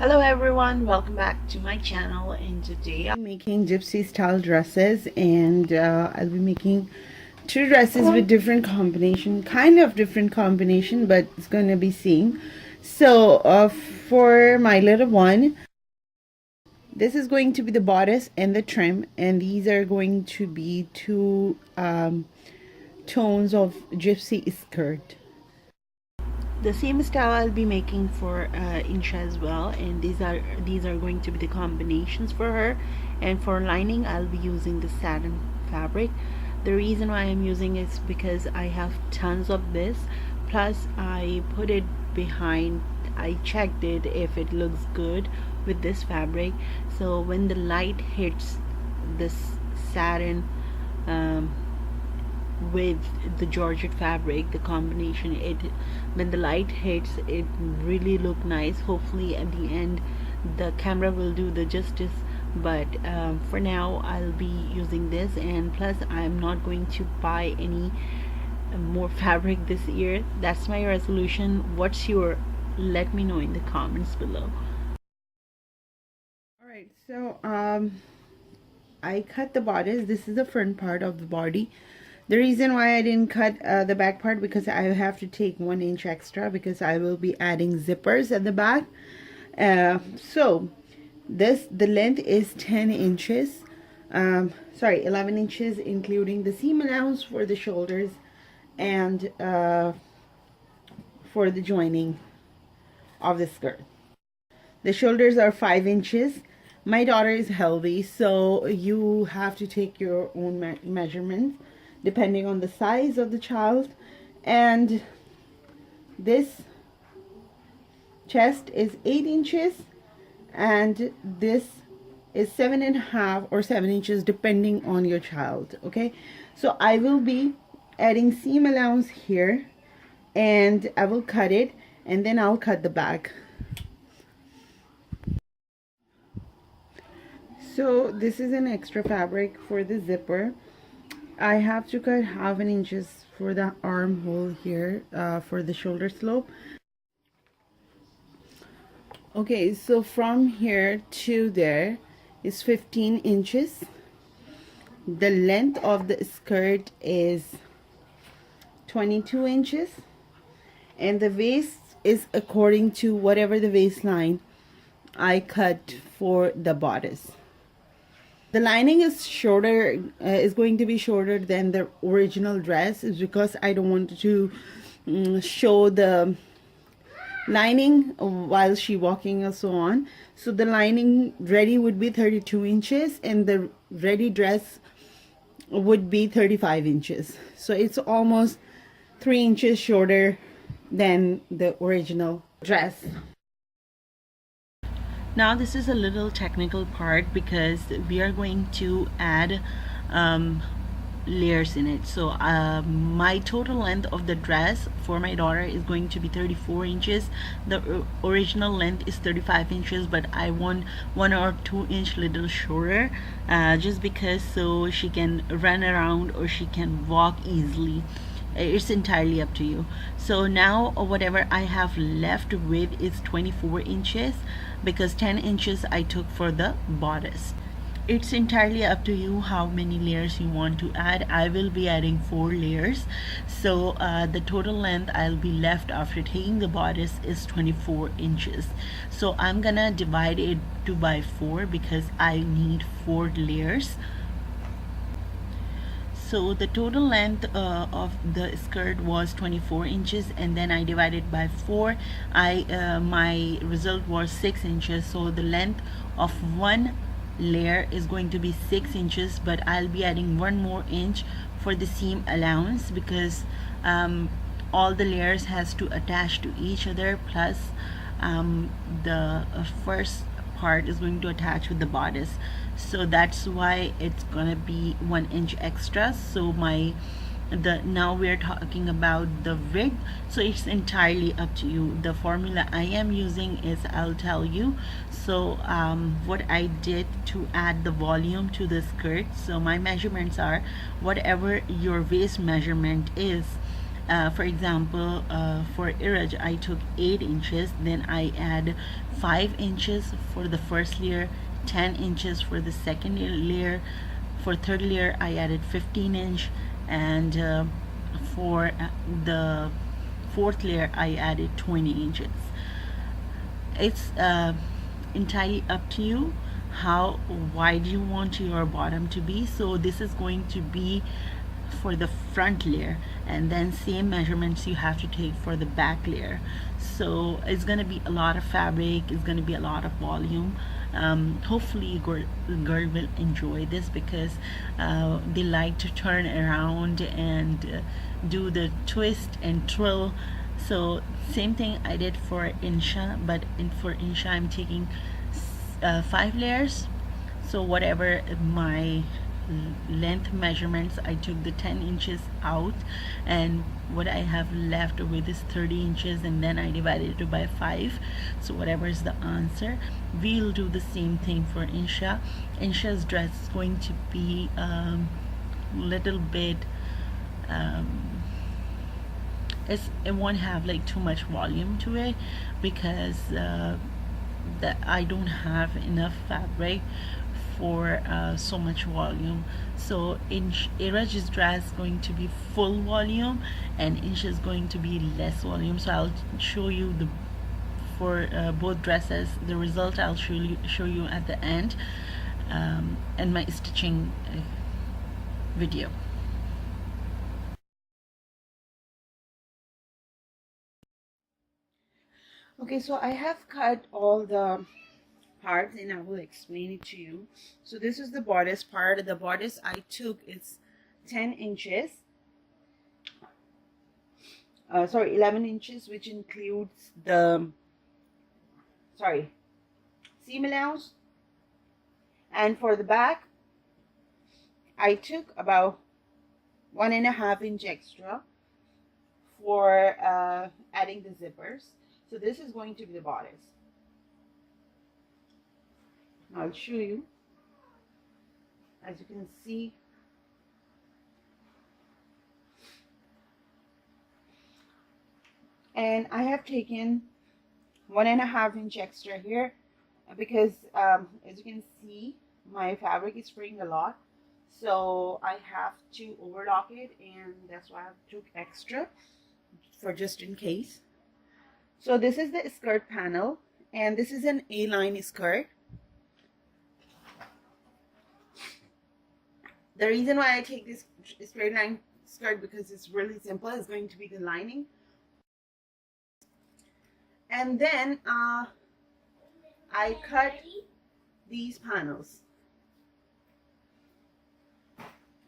Hello everyone, welcome back to my channel, and today I'm making gypsy style dresses, and I'll be making two dresses with different combination, kind of different combination, but it's going to be same. So for my little one, this is going to be the bodice and the trim, and these are going to be two tones of gypsy skirt. The same style I'll be making for Insha as well, and these are going to be the combinations for her. And for lining, I'll be using the satin fabric. The reason why I'm using it is because I have tons of this, plus I put it behind, I checked it if it looks good with this fabric. So when the light hits this satin with the georgette fabric, the combination, it when the light hits it really look nice. Hopefully at the end the camera will do the justice, but for now I'll be using this, and plus I'm not going to buy any more fabric this year. That's my resolution. What's your? Let me know in the comments below. Alright, so I cut the bodice. This is the front part of the body. The reason why I didn't cut the back part, because I have to take 1 inch extra, because I will be adding zippers at the back. So the length is 10 inches. Sorry, 11 inches, including the seam allowance for the shoulders and for the joining of the skirt. The shoulders are 5 inches. My daughter is healthy, so you have to take your own measurements depending on the size of the child. And this chest is 8 inches, and this is 7.5 or 7 inches depending on your child. Okay, so I will be adding seam allowance here, and I will cut it, and then I'll cut the back. So this is an extra fabric for the zipper. I have to cut 1/2 inches for the armhole here, for the shoulder slope. Okay, so from here to there is 15 inches. The length of the skirt is 22 inches, and the waist is according to whatever the waistline I cut for the bodice. The lining is shorter, is going to be shorter than the original dress, is because I don't want to show the lining while she walking and so on. So the lining ready would be 32 inches, and the ready dress would be 35 inches. So it's almost 3 inches shorter than the original dress. Now this is a little technical part, because we are going to add layers in it. So my total length of the dress for my daughter is going to be 34 inches. The original length is 35 inches, but I want 1 or 2 inch little shorter, just because so she can run around or she can walk easily. It's entirely up to you. So now whatever I have left with is 24 inches, because 10 inches I took for the bodice. It's entirely up to you how many layers you want to add. I will be adding 4 layers, so the total length I'll be left after taking the bodice is 24 inches. So I'm gonna divide it 2 by 4 because I need 4 layers. So the total length of the skirt was 24 inches, and then I divided by 4. My result was 6 inches. So the length of one layer is going to be 6 inches, but I'll be adding 1 more inch for the seam allowance, because all the layers has to attach to each other, plus the first part is going to attach with the bodice. So that's why it's gonna be 1 inch extra. So now we're talking about the width, so it's entirely up to you. The formula I am using is, I'll tell you. So what I did to add the volume to the skirt, so my measurements are whatever your waist measurement is, For example, for iraj I took 8 inches, then I add 5 inches for the first layer, 10 inches for the second layer. For third layer I added 15 inch, and for the fourth layer I added 20 inches. It's entirely up to you how wide you want your bottom to be. So this is going to be for the front layer, and then same measurements you have to take for the back layer. So it's going to be a lot of fabric, it's going to be a lot of volume. Hopefully girl will enjoy this, because they like to turn around and do the twist and twirl. So same thing I did for insha, but for insha I'm taking 5 layers. So whatever my length measurements, I took the 10 inches out, and what I have left with is 30 inches, and then I divided it by 5. So whatever is the answer, we'll do the same thing for insha. Insha's dress is going to be little bit it won't have like too much volume to it, because that I don't have enough fabric for so much volume. So Iraj's dress is going to be full volume, and Insha is going to be less volume. So I'll show you the for both dresses. The result I'll show you at the end, and my stitching video. Okay, so I have cut all the parts and I will explain it to you. So this is the bodice part. The bodice I took is 10 inches. 11 inches, which includes the seam allowance. And for the back, I took about 1.5 inch extra for adding the zippers. So this is going to be the bodice. I'll show you. As you can see, and I have taken 1.5 inch extra here, because as you can see, my fabric is fraying a lot, so I have to overlock it, and that's why I took extra for just in case. So this is the skirt panel, and this is an A-line skirt. The reason why I take this straight line skirt, because it's really simple, is going to be the lining. And then I cut these panels.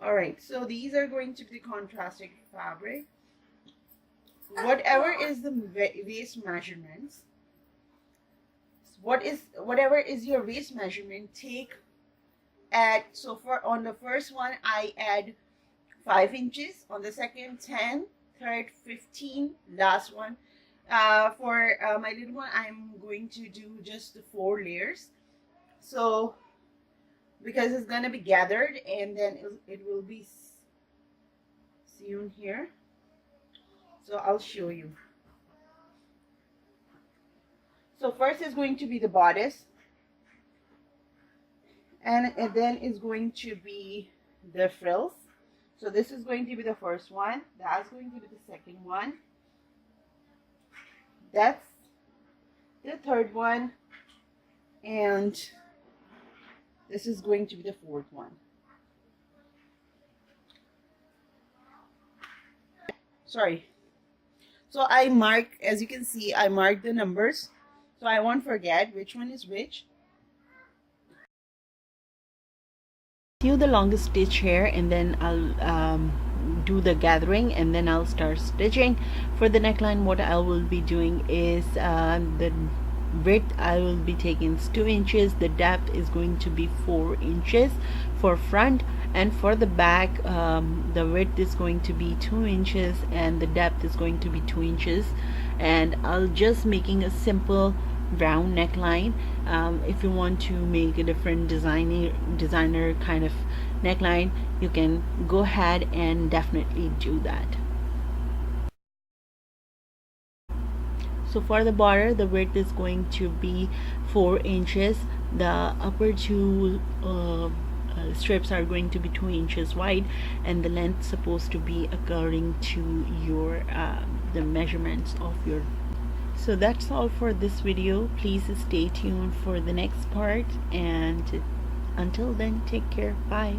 Alright, so these are going to be contrasting fabric. Whatever is the waist measurements, whatever is your waist measurement, take at, so for on the first one I add 5 inches, on the second 10, third 15, last one for my little one I'm going to do just the 4 layers, so because it's gonna be gathered and then it will be sewn here. So I'll show you. So first is going to be the bodice, and then is going to be the frills. So this is going to be the first one, that's going to be the second one, that's the third one, and this is going to be the fourth one. Sorry. So I mark, as you can see, I mark the numbers, so I won't forget which one is which. Do the longest stitch here, and then I'll do the gathering, and then I'll start stitching. For the neckline, what I will be doing is the width I will be taking is 2 inches, the depth is going to be 4 inches for front, and for the back the width is going to be 2 inches and the depth is going to be 2 inches. And I'll just making a simple round neckline. If you want to make a different designer kind of neckline, you can go ahead and definitely do that. So for the border, the width is going to be 4 inches. The upper two strips are going to be 2 inches wide, and the length supposed to be according to your the measurements of your. So that's all for this video. Please stay tuned for the next part, and until then, take care. Bye.